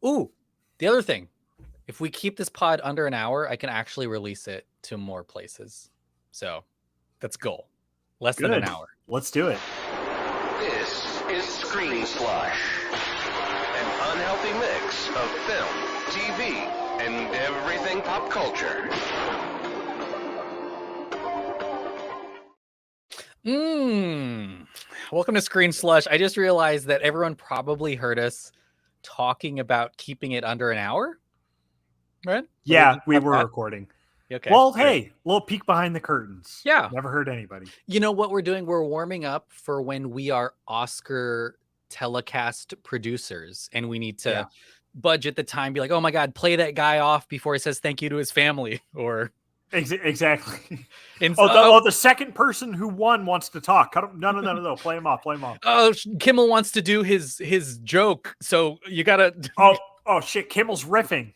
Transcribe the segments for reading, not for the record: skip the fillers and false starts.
Ooh, the other thing, if we keep this pod under an hour, I can actually release it to more places. So that's goal. Less than an Good. hour. Let's do it. This is Screen Slush, an unhealthy mix of film, TV, and everything pop culture. Welcome to Screen Slush. I just realized that everyone probably heard us talking about keeping it under an hour. Right? Yeah, we were recording. Okay. Well, hey, little peek behind the curtains. Yeah. Never hurt anybody. You know what we're doing? We're warming up for when we are Oscar telecast producers and we need to budget the time, be like, oh my God, play that guy off before he says thank you to his family. Or exactly. the second person who won wants to talk. Cut him. No. Play him off. Oh, Kimmel wants to do his joke, so you gotta. Oh shit! Kimmel's riffing.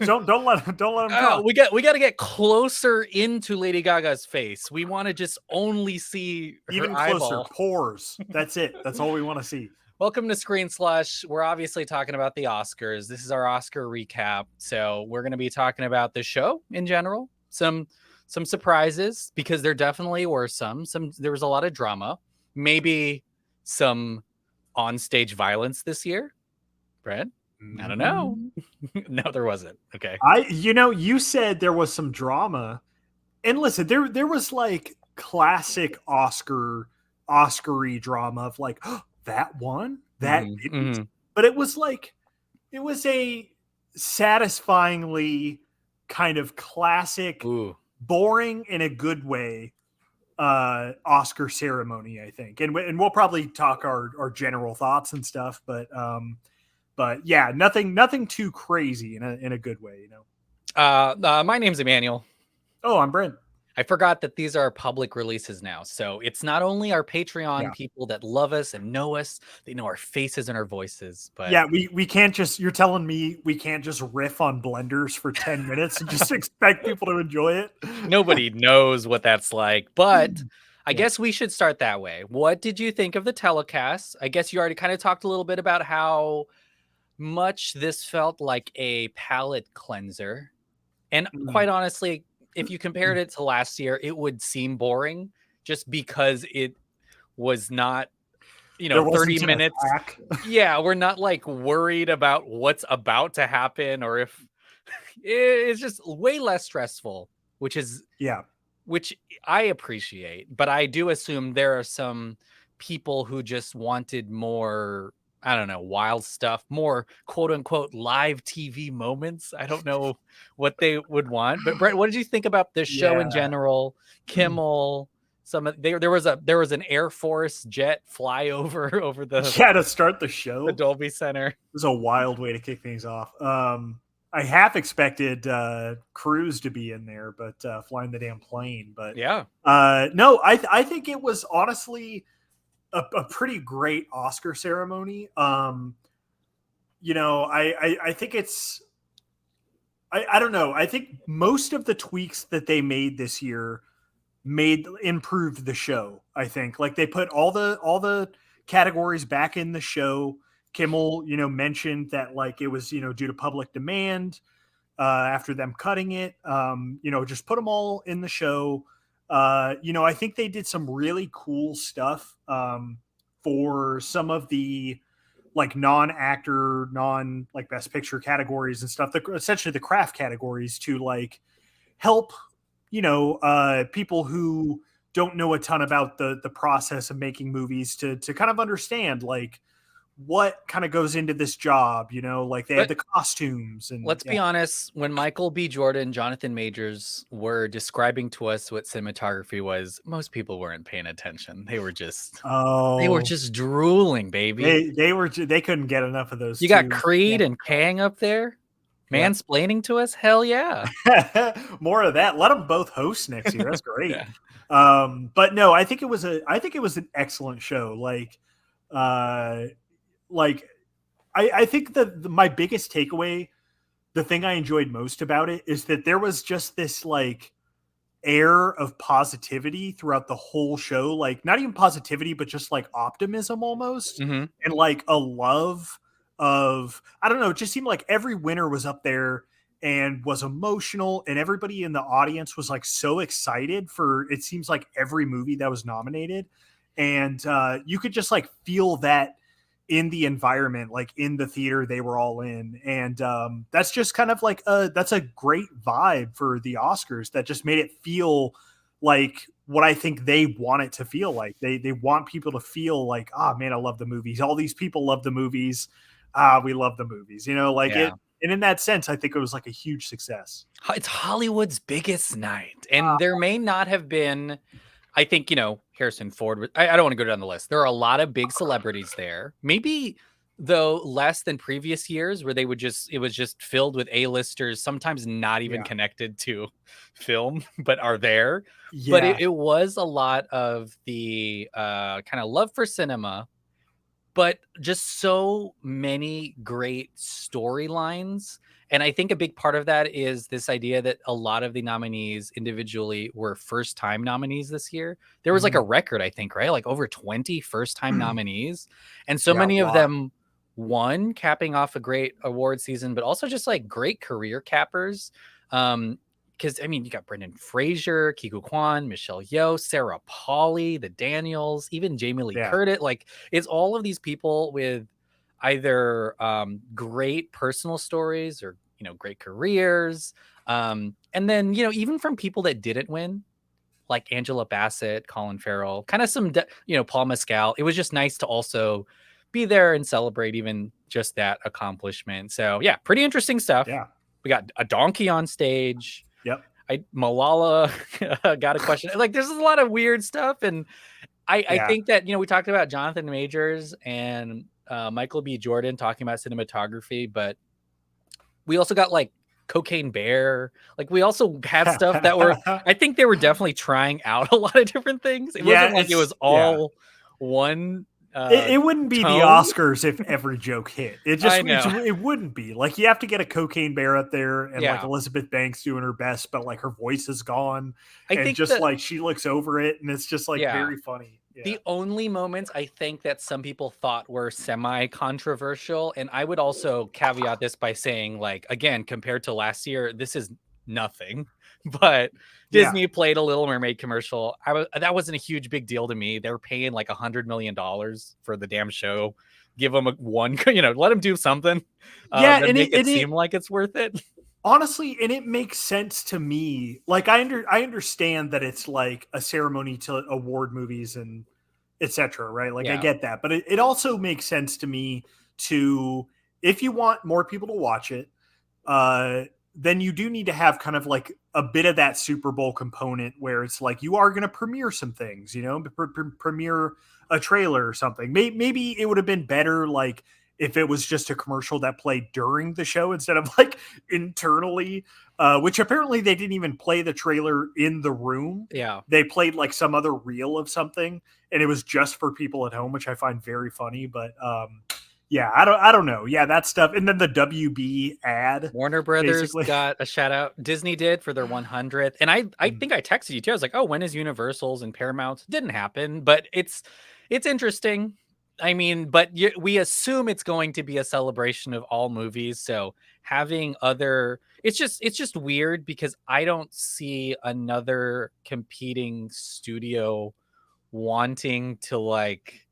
Don't let him talk. We got to get closer into Lady Gaga's face. We want to just only see her even closer eyeball. Pores. That's it. That's all we want to see. Welcome to Screen Slush. We're obviously talking about the Oscars. This is our Oscar recap. So we're going to be talking about the show in general. Some surprises, because there definitely were some. There was a lot of drama. Maybe some onstage violence this year. Brent? I don't know. No, there wasn't. Okay. You said there was some drama. And listen, there was like classic Oscar-y drama of like, oh, that one? But it was like, it was a satisfyingly kind of classic, boring in a good way, Oscar ceremony, I think. And we'll probably talk our general thoughts and stuff, but yeah, nothing too crazy in a good way, you know. My name's Emmanuel. Oh, I'm Brent. I forgot that these are public releases now. So it's not only our Patreon people that love us and know us, they know our faces and our voices. But yeah, we can't just, you're telling me we can't just riff on blenders for 10 minutes and just expect people to enjoy it? Nobody knows what that's like, but I guess we should start that way. What did you think of the telecast? I guess you already kind of talked a little bit about how much this felt like a palate cleanser. And quite honestly, if you compared it to last year, it would seem boring just because it was not, 30 minutes. Yeah, we're not like worried about what's about to happen, or if it's just way less stressful, which I appreciate. But I do assume there are some people who just wanted more, I don't know, wild stuff, more quote unquote live TV moments. I don't know what they would want. But Brent, what did you think about this show in general? Kimmel, there was an Air Force jet fly over the to start the show. The Dolby Center. It was a wild way to kick things off. I half expected Cruise to be in there, but flying the damn plane. But no, I think it was honestly a pretty great Oscar ceremony. I think it's, I don't know. I think most of the tweaks that they made this year improved the show. I think like they put all the categories back in the show. Kimmel, mentioned that like it was, due to public demand after them cutting it, just put them all in the show. I think they did some really cool stuff for some of the like non-actor, like best picture categories and stuff, essentially the craft categories, to like help, people who don't know a ton about the process of making movies to kind of understand like what kind of goes into this job, like they had the costumes. And let's be honest, when Michael B. Jordan, Jonathan Majors were describing to us what cinematography was, most people weren't paying attention. They were just drooling, baby. They couldn't get enough of those. You got Creed and Kang up there mansplaining to us. Hell yeah. More of that. Let them both host next year. That's great. But no, I think it was an excellent show. I think that my biggest takeaway, the thing I enjoyed most about it, is that there was just this like air of positivity throughout the whole show. Like not even positivity, but just like optimism almost. And like a love of, I don't know, it just seemed like every winner was up there and was emotional, and everybody in the audience was like so excited for, it seems like, every movie that was nominated. And you could just like feel that in the environment, like in the theater they were all in. And that's just kind of like that's a great vibe for the Oscars that just made it feel like what I think they want it to feel like. They want people to feel like, oh man, I love the movies. All these people love the movies. We love the movies, like Yeah. it. And in that sense, I think it was like a huge success. It's Hollywood's biggest night. And there may not have been, I think, Harrison Ford. I don't want to go down the list. There are a lot of big celebrities there. Maybe, though, less than previous years where it was just filled with A-listers, sometimes not even Yeah. connected to film, but are there. But Yeah. it was a lot of the kind of love for cinema, but just so many great storylines. And I think a big part of that is this idea that a lot of the nominees individually were first time nominees this year. There was like a Mhm. record, I think, right? Like over 20 first time nominees. And so Yeah, a many of lot. them won, capping off a great award season, but also just like great career cappers. Because I mean, you got Brendan Fraser, Kiku Kwan, Michelle Yeoh, Sarah Polley, the Daniels, even Jamie Lee Yeah. Curtis. Like, it's all of these people with either great personal stories or great careers, and then even from people that didn't win, like Angela Bassett, Colin Farrell, kind of some Paul Mescal. It was just nice to also be there and celebrate even just that accomplishment. So yeah, pretty interesting stuff. Yeah. We got a donkey on stage. Yep. Malala got a question. Like, there's a lot of weird stuff, and I Yeah. think that we talked about Jonathan Majors and Michael B. Jordan talking about cinematography, but we also got like Cocaine Bear. Like, we also had stuff that were, I think they were definitely trying out a lot of different things. It Yeah, wasn't like it was yeah. all one It wouldn't be the tone. Oscars if every joke hit. I know. It wouldn't be. Like, you have to get a Cocaine Bear up there and like Yeah. Elizabeth Banks doing her best, but like her voice is gone, I and think just that, like she looks over it, and it's just like yeah. very funny. Yeah. The only moments I think that some people thought were semi-controversial, and I would also caveat this by saying, like, again, compared to last year, this is nothing. But Yeah. Disney played a Little Mermaid commercial. That wasn't a huge big deal to me. They were paying like $100 million for the damn show. Give them one, let them do something Yeah, that and make it it seem like it's worth it. honestly, and it makes sense to me. Like, I understand that it's like a ceremony to award movies and etc. Right? Like, I Yeah, get that, but it also makes sense to me to, if you want more people to watch it, uh, then you do need to have kind of like a bit of that Super Bowl component where it's like you are going to premiere some things, premiere a trailer or something. Maybe it would have been better like if it was just a commercial that played during the show instead of like internally, which apparently they didn't even play the trailer in the room. yeah. They played like some other reel of something, and it was just for people at home, which I find very funny. But yeah, I don't know. Yeah, that stuff, and then the WB ad, Warner Brothers basically. got a shout out. Disney did for their 100th. And I think I texted you too. I was like, "Oh, when is Universal's and Paramount's?" Didn't happen, but it's interesting. I mean, but we assume it's going to be a celebration of all movies. So having other, it's just weird because I don't see another competing studio wanting to like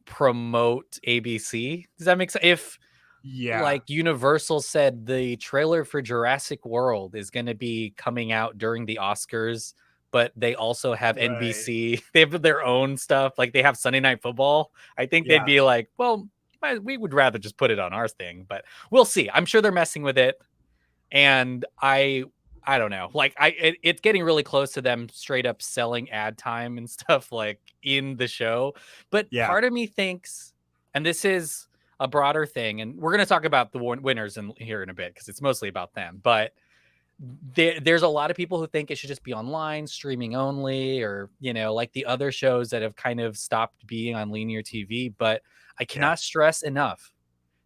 promote ABC. Does that make sense? If Yeah, like Universal said the trailer for Jurassic World is going to be coming out during the Oscars, but they also have right. NBC. They have their own stuff. Like, they have Sunday Night Football. I think they'd Yeah, be like, well, we would rather just put it on our thing, but we'll see. I'm sure they're messing with it. And I don't know. Like, it's getting really close to them straight up selling ad time and stuff like in the show. But yeah, part of me thinks, and this is a broader thing, and we're going to talk about the winners here in a bit because it's mostly about them. But there's a lot of people who think it should just be online, streaming only, or like the other shows that have kind of stopped being on linear TV. But I yeah, cannot stress enough,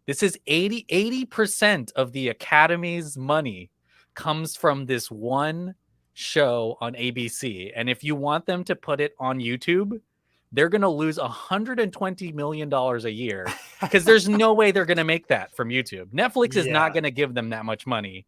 this is 80% of the Academy's money comes from this one show on ABC. And if you want them to put it on YouTube, they're going to lose $120 million a year because there's no way they're going to make that from YouTube. Netflix is not Yeah. going to give them that much money,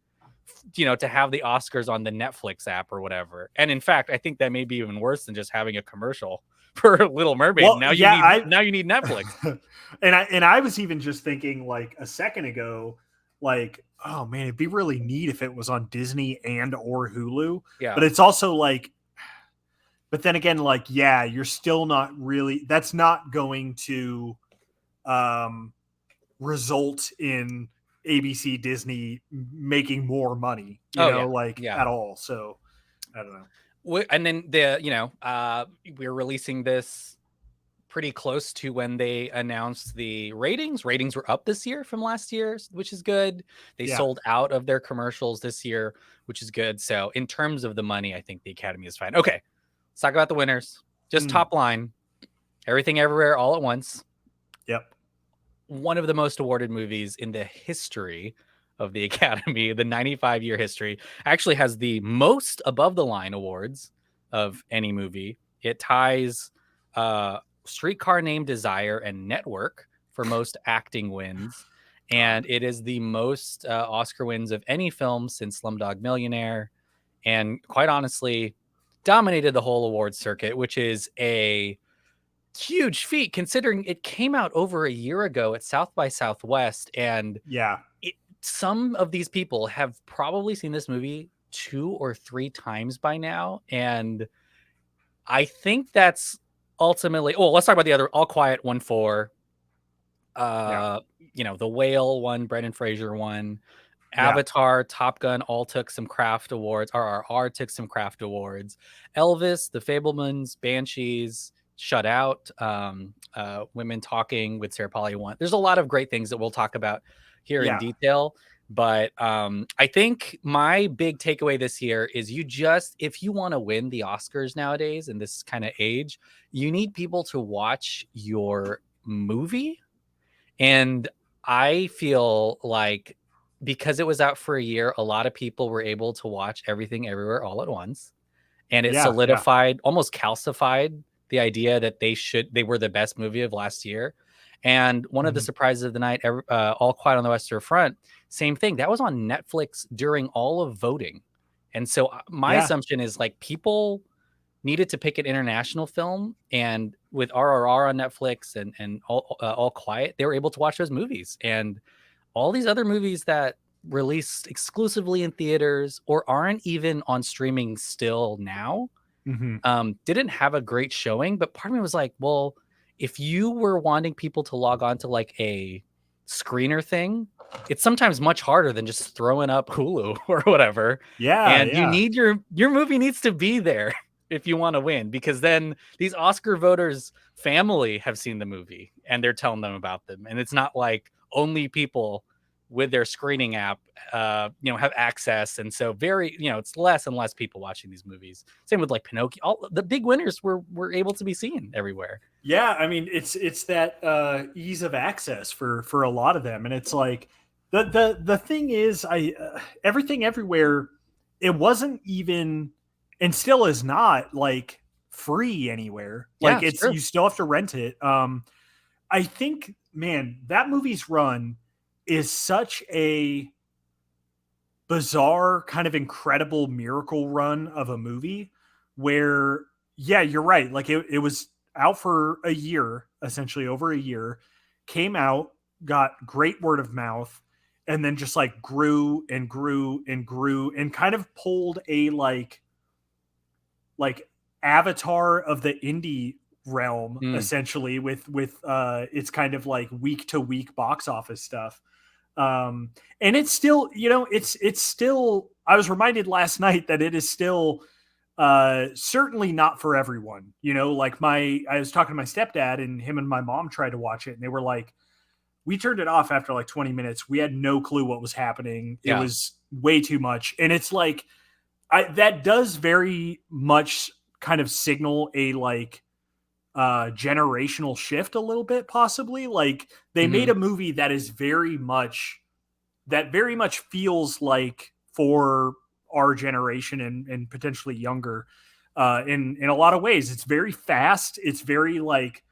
to have the Oscars on the Netflix app or whatever. And in fact, I think that may be even worse than just having a commercial for Little Mermaid. Well, Now you yeah, need Netflix. and I was even just thinking like a second ago, like, oh man, it'd be really neat if it was on Disney and or Hulu. Yeah. But it's also like, but then again, like, yeah, you're still not really, that's not going to result in ABC Disney making more money, Oh yeah. like Yeah. at all. So I don't know. And then we're releasing this pretty close to when they announced the ratings. Ratings were up this year from last year, which is good. They Yeah. sold out of their commercials this year, which is good. So in terms of the money, I think the Academy is fine. Okay, let's talk about the winners. Just top line, Everything Everywhere All at Once. Yep. One of the most awarded movies in the history of the Academy, the 95-year history, actually has the most above the line awards of any movie. It ties Streetcar Named Desire and Network for most acting wins. And it is the most Oscar wins of any film since Slumdog Millionaire. And quite honestly, dominated the whole award circuit, which is a huge feat considering it came out over a year ago at South by Southwest. And Yeah. some of these people have probably seen this movie 2 or 3 times by now. And I think that's ultimately, let's talk about the other. All Quiet won 4. The Whale won, Brendan Fraser won. Avatar, Top Gun all took some craft awards. RRR took some craft awards. Elvis, The Fablemans, Banshees, Shut Out, Women Talking with Sarah Polly won. There's a lot of great things that we'll talk about here in detail. But I think my big takeaway this year is if you want to win the Oscars nowadays in this kind of age, you need people to watch your movie. And I feel like because it was out for a year, a lot of people were able to watch Everything Everywhere All at Once. And it solidified, almost calcified the idea that they were the best movie of last year. And one of the surprises of the night, All Quiet on the Western Front, same thing. That was on Netflix during all of voting. And so my assumption is like people needed to pick an international film, and with RRR on Netflix and All Quiet, they were able to watch those movies. And all these other movies that released exclusively in theaters or aren't even on streaming still now didn't have a great showing. But part of me was like, well, if you were wanting people to log on to like a screener thing, it's sometimes much harder than just throwing up Hulu or whatever. You need your movie needs to be there if you want to win, because then these Oscar voters family have seen the movie and they're telling them about them. And it's not like only people with their screening app, have access. And so it's less and less people watching these movies. Same with like Pinocchio. All the big winners were able to be seen everywhere. Yeah. I mean, it's that ease of access for a lot of them. And it's like, the thing is, Everything Everywhere, it wasn't even, and still is not like free anywhere. Like you still have to rent it. I think, man, that movie's run is such a bizarre, kind of incredible miracle run of a movie where, yeah, you're right. Like it was out for a year, essentially over a year, came out, got great word of mouth, and then just like grew and grew and grew and kind of pulled a like Avatar of the indie realm, essentially with its kind of like week to week box office stuff. And it's still, it's still, I was reminded last night that it is still certainly not for everyone. Like I was talking to my stepdad, and him and my mom tried to watch it, and they were like, we turned it off after like 20 minutes. We had no clue what was happening. It was way too much. And it's like, that does very much kind of signal a like generational shift a little bit, possibly. Like they made a movie that very much feels like for our generation and potentially younger. in a lot of ways. It's very fast. It's very like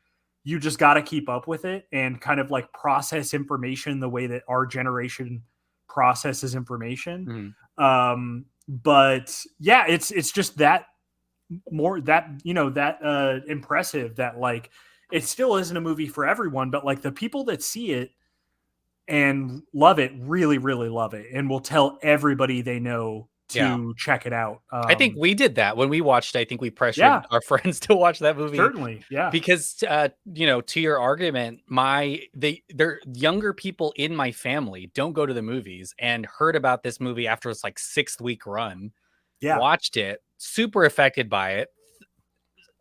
you just got to keep up with it and kind of like process information the way that our generation processes information. Mhm. But yeah, it's just that more that that impressive that like it still isn't a movie for everyone, but like the people that see it and love it really really love it and will tell everybody they know Yeah. to check it out. I think we did that when we watched. I think we Yeah, pressured our friends to watch that movie certainly. Yeah. because, to your argument, they're younger people in my family don't go to the movies and heard about this movie after its like 6th week run, Yeah. watched it, super affected by it.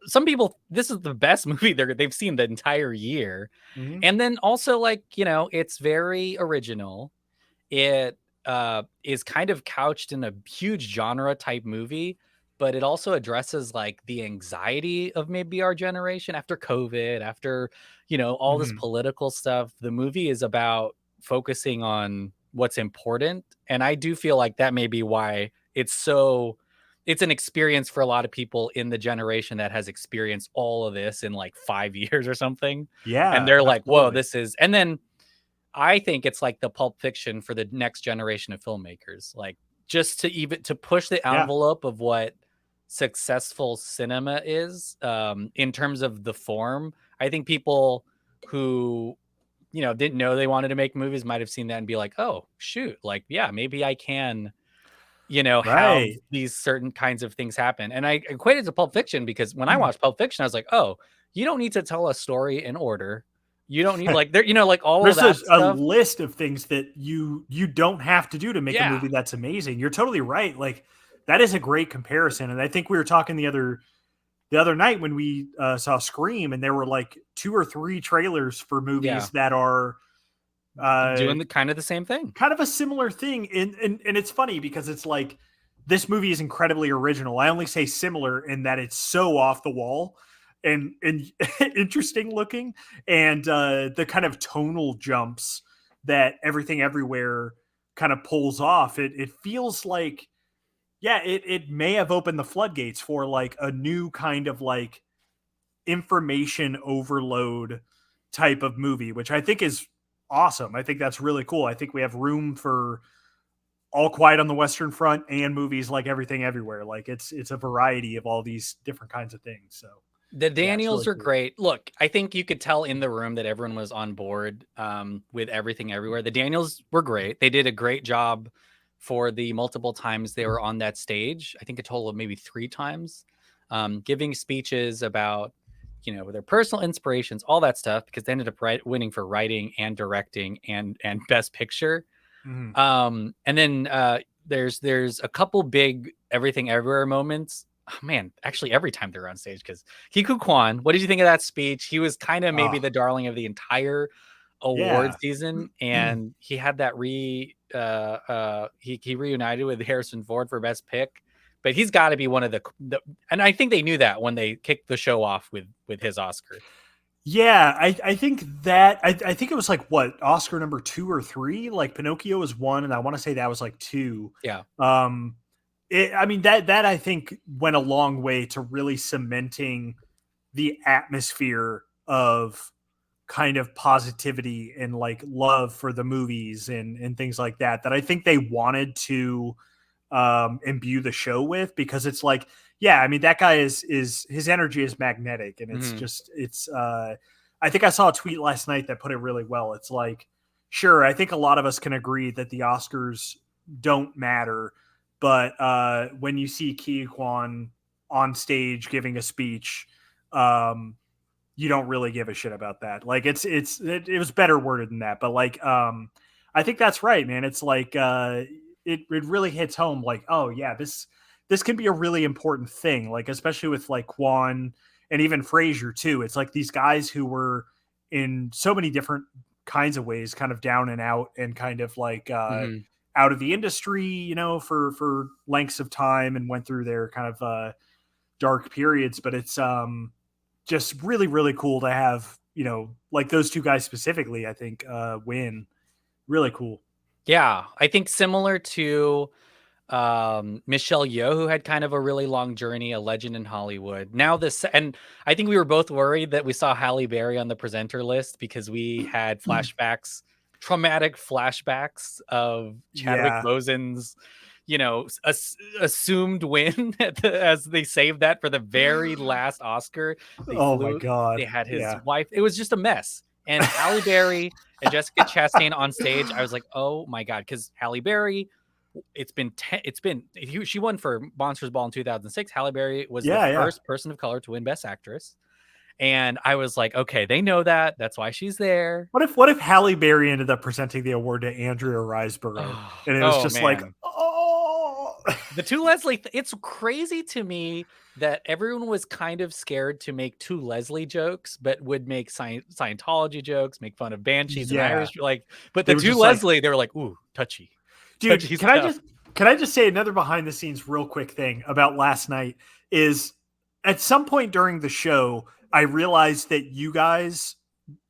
Some people, this is the best movie they've seen the entire year, Mhm. and then also like it's very original. It is kind of couched in a huge genre type movie, but it also addresses like the anxiety of maybe our generation after COVID, after, all this Mhm. political stuff. The movie is about focusing on what's important. And I do feel like that may be why it's an experience for a lot of people in the generation that has experienced all of this in like 5 years or something. And Yeah, they're like, whoa, absolutely. this is, and then I think it's like the Pulp Fiction for the next generation of filmmakers. Like just to push the Yeah. envelope of what successful cinema is, in terms of the form. I think people who didn't know they wanted to make movies might have seen that and be like, oh shoot, like yeah, maybe I can have Right. these certain kinds of things happen. And I equated to Pulp Fiction because when I Mm. watched Pulp Fiction, I was like, oh, you don't need to tell a story in order. You don't need like there, like all of There's that a stuff. list of things that you don't have to do to make a Yeah. movie that's amazing. You're totally right. Like that is a great comparison. And I think we were talking the other night when we saw Scream, and there were like 2 or 3 trailers for Yeah. movies that are uh, Doing the kind of the same thing. kind of a similar thing. And it's funny because it's like this movie is incredibly original. I only say similar in that it's so off the wall and interesting looking, and the kind of tonal jumps that Everything Everywhere kind of pulls off. It feels like yeah, it may have opened the floodgates for like a new kind of like information overload type of movie, which I think is awesome. I think that's really cool. I think we have room for All Quiet on the Western Front and movies like Everything Everywhere. Like it's a variety of all these different kinds of things. So The yeah, it's Daniels really are cool. great. Look, I think you could tell in the room that everyone was on board, with Everything Everywhere. The Daniels were great. They did a great job for the multiple times they were on that stage. I think a total of maybe 3 times, giving speeches about, their personal inspirations, all that stuff, because they ended up winning for writing and directing and Best Picture. Mhm. And then there's a couple big Everything Everywhere moments. Oh, man, actually every time they're on stage, because Kiku Kwan, what did you think of that speech? He was kind of maybe Oh, the darling of the entire award yeah. season, and he had that he reunited with Harrison Ford for Best Pick, but he's got to be one of the, and I think they knew that when they kicked the show off with his Oscar. Yeah, I think that I think it was like what Oscar number 2 or 3. Like Pinocchio was one, and I want to say that was like two. Yeah. Um, I mean that I think went a long way to really cementing the atmosphere of kind of positivity and like love for the movies and things like that. That I think they wanted to imbue the show with, because it's like yeah, I mean that guy is his energy is magnetic, and it's Mhm. just it's I think I saw a tweet last night that put it really well. It's like sure, I think a lot of us can agree that the Oscars don't matter, but when you see Ki Kwan on stage giving a speech, um you don't really give a shit about that. Like it was better worded than that, but like I think that's right, man. It's like it really hits home. Like oh yeah, this can be a really important thing. Like especially with like Kwan and even Frazier too. It's like these guys who were in so many different kinds of ways, kind of down and out, and kind of like Mhm. out of the industry, for lengths of time, and went through their kind of dark periods. But it's just really really cool to have like those two guys specifically I think win. Really cool. Yeah, I think similar to Michelle Yeoh, who had kind of a really long journey, a legend in Hollywood. Now this, and I think we were both worried that we saw Halle Berry on the presenter list because we had flashbacks, traumatic flashbacks of Chadwick Yeah. Boseman's, assumed win as they saved that for the very last Oscar. Oh my God. They had his Yeah. wife. It was just a mess. And Halle Berry and Jessica Chastain on stage, I was like, oh my God, because Halle Berry, she won for Monsters Ball in 2006. Halle Berry was the Yeah. first person of color to win Best Actress. And I was like, okay, they know that. That's why she's there. What if Halle Berry ended up presenting the award to Andrea Riseborough, and it was just like, man. oh, The two Leslie, it's crazy to me that everyone was kind of scared to make two Leslie jokes, but would make Scientology jokes, make fun of Banshees and Yeah. Irish, but They the were two just like- Leslie, they were like, ooh, touchy. dude. Touchy Can stuff. I just say another behind the scenes real quick thing about last night is at some point during the show, I realized that you guys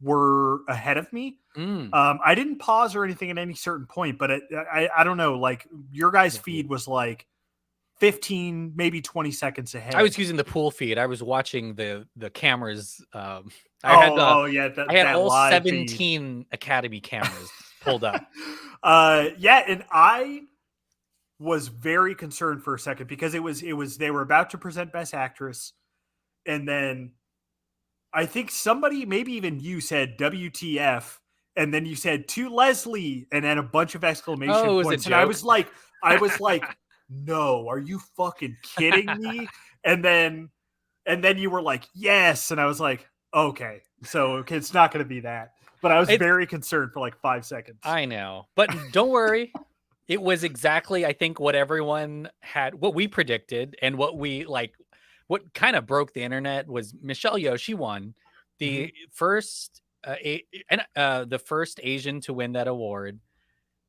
were ahead of me. I didn't pause or anything at any certain point, but I don't know, like your guys' feed was like 15, maybe 20 seconds ahead. I was using the pool feed. I was watching the cameras. I had all live 17 feed. Academy cameras pulled up. Yeah, and I was very concerned for a second because it was they were about to present Best Actress, and then I think somebody, maybe even you, said WTF, and then you said to Leslie, and then a bunch of exclamation points, and I was like, no, are you fucking kidding me? And then you were like, yes, and I was like, okay, so it's not going to be that. But I was very concerned for like 5 seconds. I know, but don't worry. It was exactly, I think, what everyone had, what we predicted, and what kind of broke the internet was Michelle Yeoh. She won the first the first Asian to win that award.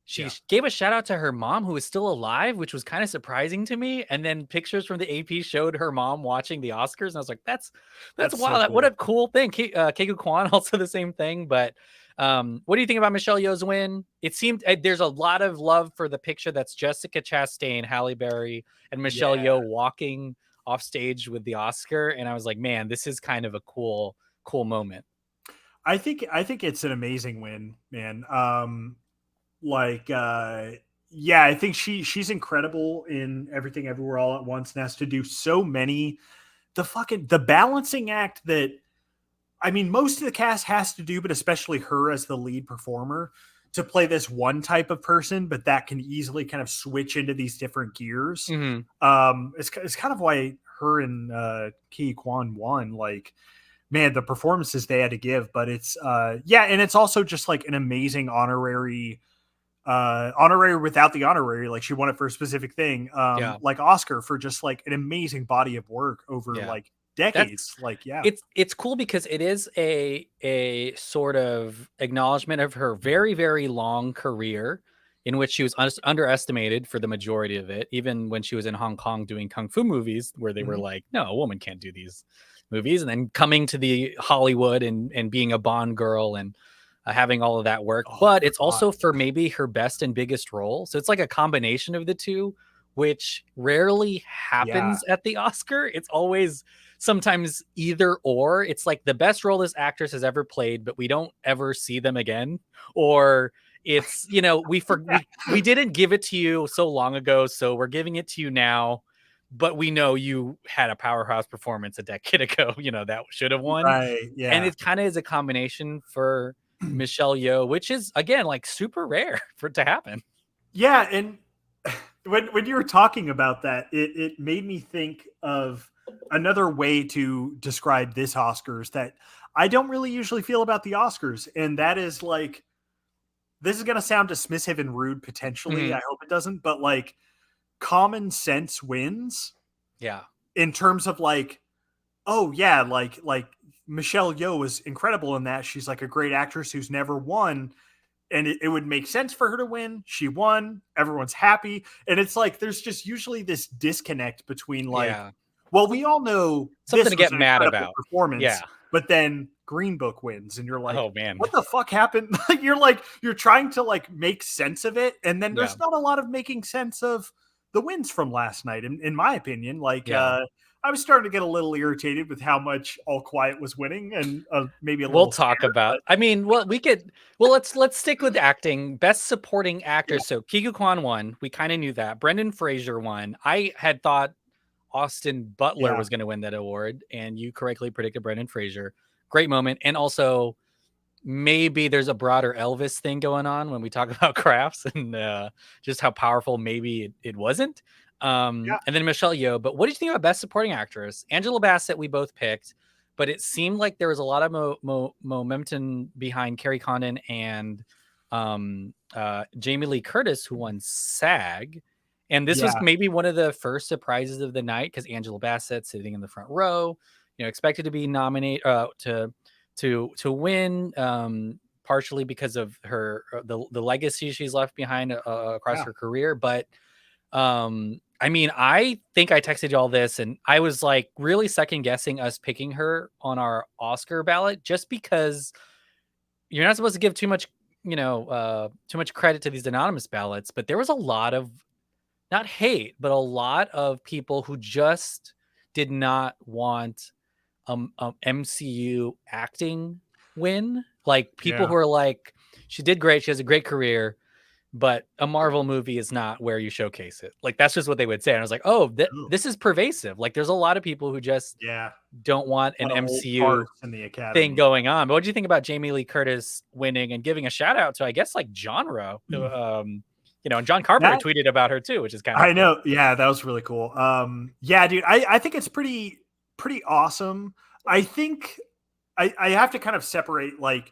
She gave a shout out to her mom, who was still alive, which was kind of surprising to me. And then pictures from the AP showed her mom watching the Oscars, and I was like, "That's wild! So cool. What a cool thing." Keiko Kwan also the same thing. But what do you think about Michelle Yeoh's win? It seemed there's a lot of love for the picture that's Jessica Chastain, Halle Berry, and Michelle Yeoh walking off stage with the Oscar, and I was like, "Man, this is kind of a cool moment." I think it's an amazing win, man. I think she's incredible in Everything Everywhere All at Once, and has to do so many. The balancing act that, I mean, most of the cast has to do, but especially her as the lead performer, to play this one type of person, but that can easily kind of switch into these different gears. It's kind of why her and Ki Kwan won. Like, man, the performances they had to give, but it's and it's also just like an amazing honorary without the honorary. Like, she won it for a specific thing, like Oscar, for just like an amazing body of work over like decades. It's cool because it is a sort of acknowledgement of her very, very long career, in which she was underestimated for the majority of it, even when she was in Hong Kong doing kung fu movies, where they were like, no, a woman can't do these movies, and then coming to the Hollywood and being a Bond girl and having all of that work. But it's also for maybe her best and biggest role, so it's like a combination of the two, which rarely happens at the Oscar. It's always sometimes either or. It's like the best role this actress has ever played, but we don't ever see them again. Or it's, we didn't give it to you so long ago, so we're giving it to you now, but we know you had a powerhouse performance a decade ago, that should have won. Right. Yeah. And it kind of is a combination for Michelle Yeoh, which is, again, like super rare for it to happen. Yeah. And when you were talking about that, it made me think of another way to describe this Oscars that I don't really usually feel about the Oscars. And that is like, this is going to sound dismissive and rude potentially. I hope it doesn't, but like, common sense wins. Yeah. In terms of like, oh yeah, like Michelle Yeoh was incredible in that. She's like a great actress who's never won, and it would make sense for her to win. She won. Everyone's happy. And it's like, there's just usually this disconnect between like, well, we all know something to get mad about performance, but then Green Book wins, and you're like, oh man, what the fuck happened? You're trying to like make sense of it, and then there's not a lot of making sense of the wins from last night. In my opinion, like Yeah. I was starting to get a little irritated with how much All Quiet was winning, and maybe a We'll little talk scared. about. But I mean, well, we could. Well, let's stick with acting. Best supporting actor. yeah, So Kiku Kwan won. We kind of knew that. Brendan Fraser won. I had thought Austin Butler yeah, was going to win that award, and you correctly predicted Brendan Fraser. Great moment, and also maybe there's a broader Elvis thing going on when we talk about crafts and just how powerful maybe it wasn't. yeah, And then Michelle Yeoh. But what did you think about Best Supporting Actress? Angela Bassett, we both picked, but it seemed like there was a lot of momentum behind Carrie Condon and Jamie Lee Curtis, who won SAG. And this was yeah, maybe one of the first surprises of the night because Angela Bassett sitting in the front row, expected to be nominated to win, partially because of her the legacy she's left behind across yeah, her career. But I mean, I think I texted you all this, and I was like really second guessing us picking her on our Oscar ballot just because you're not supposed to give too much, too much credit to these anonymous ballots. But there was a lot of not hate, but a lot of people who just did not want MCU acting win. Like people yeah. who are like, she did great, she has a great career, but a Marvel movie is not where you showcase it. Like that's just what they would say. And I was like, oh, Ooh, this is pervasive. Like there's a lot of people who just yeah. don't want an Got to hold MCU parts in the thing academy. going on. But what do you think about Jamie Lee Curtis winning and giving a shout out to, I guess, like genre? And John Carpenter That tweeted about her too, which is kind of I cool. know. Yeah, that was really cool. Yeah, dude, I think it's pretty awesome. I think I have to kind of separate, like,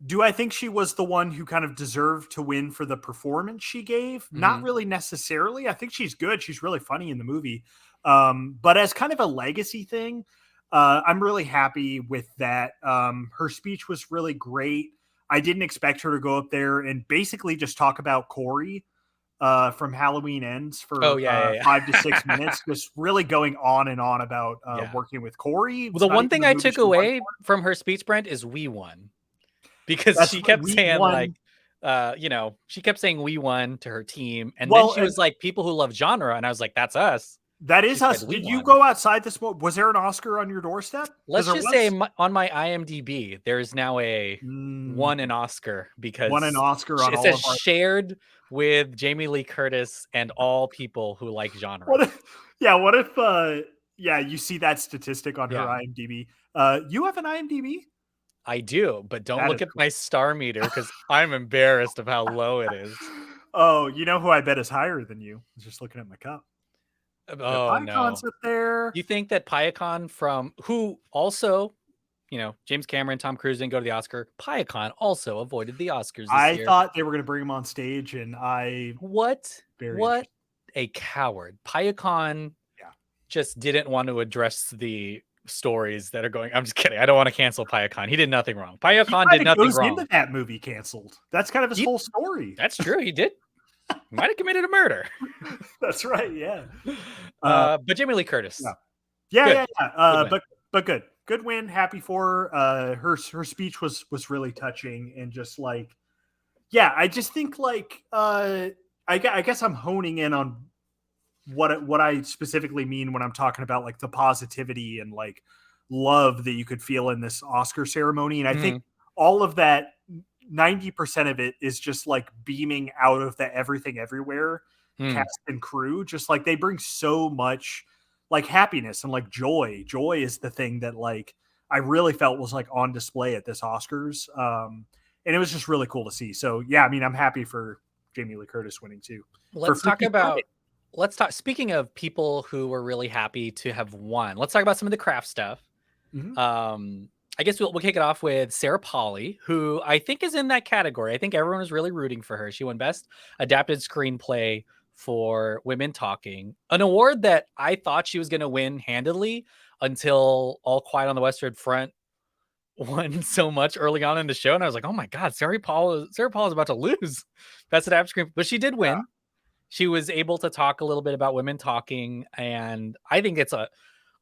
do I think she was the one who kind of deserved to win for the performance she gave? Not Hmm. really necessarily. I think she's good. She's really funny in the movie. But as kind of a legacy thing, I'm really happy with that. Her speech was really great. I didn't expect her to go up there and basically just talk about Corey from Halloween Ends Oh for yeah, yeah, 5 to 6 minutes, just really going on and on about yeah. working with Corey. Well, It's the not one even thing the I movie took she won away for. from her speech, Brent, is we won because That's she right. kept We saying like, won. she kept saying we won to her team, and then Well, she and was like, people who love genre, and I was like, that's us. that She is said us. we Did you won. go outside this? Was there an Oscar on your doorstep? Because Let's there just say was. on my IMDb, there's now a Mm, won an Oscar won an because Oscar on it all says of our. shared with Jamie Lee Curtis and all people who like genre. What if? Yeah. What if? Yeah. You see that statistic on her Yeah. IMDb. You have an IMDb. I do, but don't That look is at cool. my star meter because I'm embarrassed of how low it is. Oh, you know who I bet is higher than you? I was just looking at my cup. The Oh Pycon's no. up there. You think that Piacon from who also, James Cameron, Tom Cruise didn't go to the Oscar. Piacon also avoided the Oscars this I year. thought they were going to bring him on stage, and I What? very What interesting. a coward. Piacon Yeah, just didn't want to address the stories that are going. I'm just kidding. I don't want to cancel Piacon. He did nothing wrong. he Piacon kind did of nothing goes into wrong. that movie canceled. That's kind of his He, whole story. that's true. He did. He might have committed a murder. That's right. Yeah. Uh, But Jamie Lee yeah. Curtis, Yeah. good, Yeah. Yeah. good win. But good win. Happy for her. Her speech was really touching, and just like, yeah, I just think like I guess I'm honing in on what I specifically mean when I'm talking about like the positivity and like love that you could feel in this Oscar ceremony. And I think Mhm. all of that, 90% of it is just like beaming out of the Everything Everywhere Mm. cast and crew. Just like they bring so much like happiness and like joy. Joy is the thing that like I really felt was like on display at this Oscars. And it was just really cool to see. So yeah, I mean, I'm happy for Jamie Lee Curtis winning too. For Let's talk Freaky Friday. about. Let's talk. Speaking of people who were really happy to have won, let's talk about some of the craft stuff. Mhm. Um, I guess we'll kick it off with Sarah Polley, who I think is in that category. I think everyone was really rooting for her. She won Best Adapted Screenplay for Women Talking, an award that I thought she was going to win handedly until All Quiet on the Western Front won so much early on in the show, and I was like, "Oh my God, Sarah Paul is about to lose Best Adapted Screenplay," but she did win. She was able to talk a little bit about women talking, and I think it's a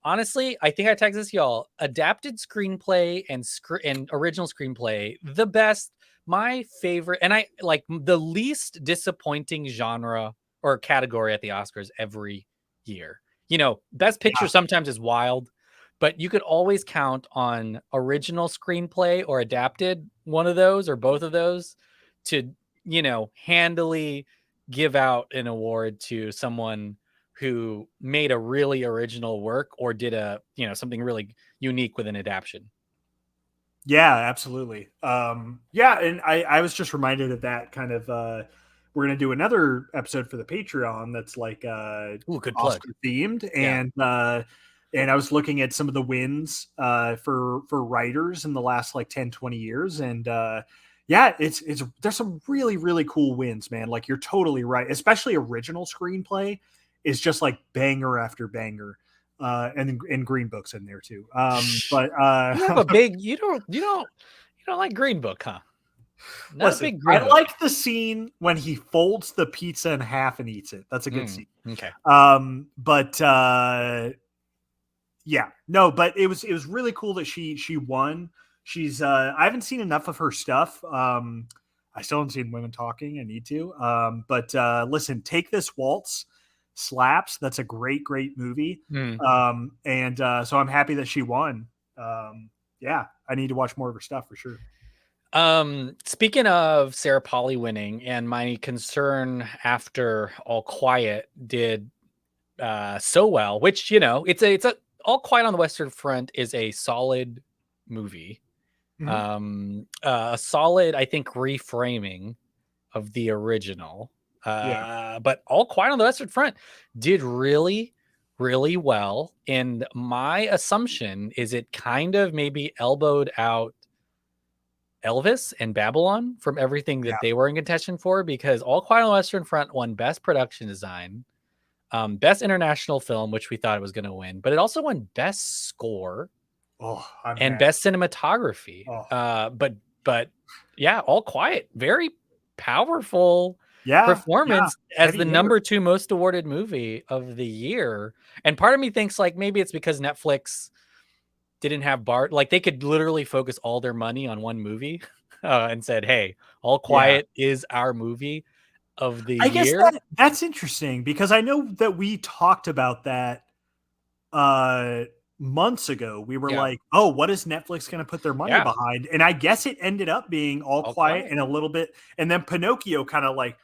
honestly, I think I texted this y'all. Adapted screenplay and original screenplay, the best, my favorite, and I like the least disappointing genre or category at the Oscars every year. You know, Best Picture sometimes is wild, but you could always count on original screenplay or adapted, one of those or both of those, to, you know, handily give out an award to someone who made a really original work or did a, you know, something really unique with an adaptation. Yeah, absolutely. Yeah, and I was just reminded of that kind of we're gonna do another episode for the Patreon that's like Ooh, good plug. Oscar themed, Yeah. and I was looking at some of the wins for writers in the last like 10, 20 years. And yeah, it's there's some really, really cool wins, man. Like you're totally right, especially original screenplay is just like banger after banger. And Green Book's in there too. But You have a big you don't like Green Book, huh? Not a listen, big I Green Book. like the scene when he folds the pizza in half and eats it. That's a good scene. Okay. But yeah, no, but it was really cool that she won. She's I haven't seen enough of her stuff. I still haven't seen Women Talking. I need to. But listen, Take This Waltz slaps. That's a great, great movie. And so I'm happy that she won. Yeah, I need to watch more of her stuff for sure. Speaking of Sarah Polley winning, and my concern after All Quiet did so well, which, you know, it's a All Quiet on the Western Front is a solid movie. A solid, I think, reframing of the original. But All Quiet on the Western Front did really, really well. And my assumption is it kind of maybe elbowed out Elvis and Babylon from everything that they were in contention for, because All Quiet on the Western Front won Best Production Design, Best International Film, which we thought it was going to win, but it also won Best Score and Best Cinematography. But yeah, All Quiet, very powerful performance as the number 2 most awarded movie of the year. And part of me thinks like maybe it's because Netflix didn't have like they could literally focus all their money on one movie and said, hey, All Quiet is our movie of the year. Guess that's interesting because I know that we talked about that months ago. We were like, oh, what is Netflix going to put their money behind? And I guess it ended up being All Quiet and a little bit, and then Pinocchio kind of like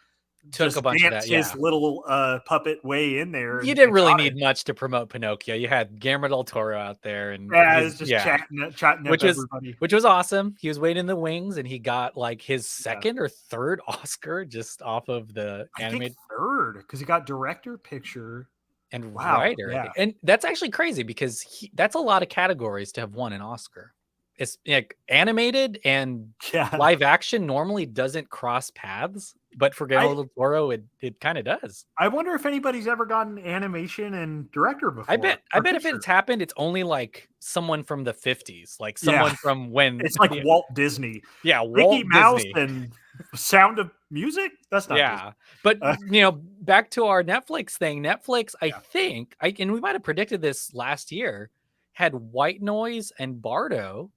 took a bunch of that, his little puppet way in there. You didn't really need much to promote Pinocchio. You had Guillermo del Toro out there, and it's just chatting which up everybody. Which was awesome. He was waiting in the wings, and he got like his second or third Oscar just off of the animated. Third, because he got director, picture, and writer. And that's actually crazy because that's a lot of categories to have won an Oscar. It's like animated and live action normally doesn't cross paths, but for Guillermo del Toro, it kind of does. I wonder if anybody's ever gotten animation and director before. I bet if it's happened, it's only like someone from the 50s, like someone from when it's like Walt Disney. Yeah, Mickey Mouse and Sound of Music. That's not Disney. But you know, back to our Netflix thing. Netflix, I think, and we might have predicted this last year, had White Noise and Bardo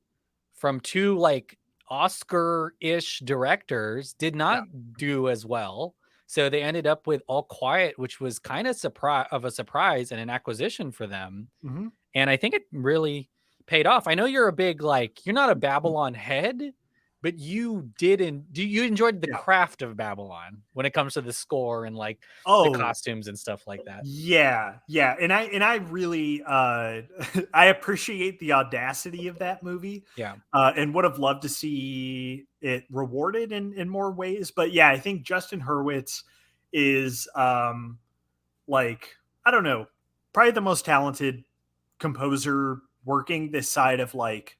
from 2 like Oscar-ish directors did not do as well. So they ended up with All Quiet, which was kind of a surprise and an acquisition for them. And I think it really paid off. I know you're a big, like, you're not a Babylon head, but you you enjoyed the craft of Babylon when it comes to the score and like the costumes and stuff like that. Yeah. And I really I appreciate the audacity of that movie. And would have loved to see it rewarded in more ways. But yeah, I think Justin Hurwitz is like, I don't know, probably the most talented composer working this side of like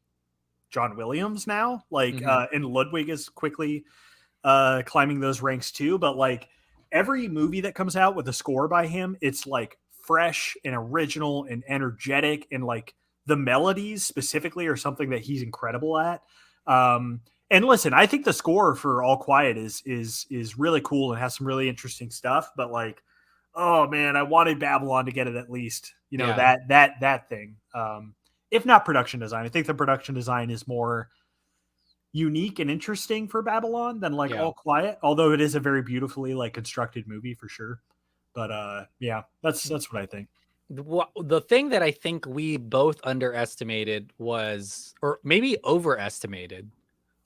John Williams now, like and Ludwig is quickly climbing those ranks too. But like every movie that comes out with a score by him, it's like fresh and original and energetic, and like the melodies specifically are something that he's incredible at. And listen, I think the score for All Quiet is really cool and has some really interesting stuff. But like, oh man, I wanted Babylon to get it at least. You know, that thing. If not production design, I think the production design is more unique and interesting for Babylon than like All Quiet, although it is a very beautifully like constructed movie for sure. But yeah, that's what I think. The thing that I think we both underestimated was, or maybe overestimated,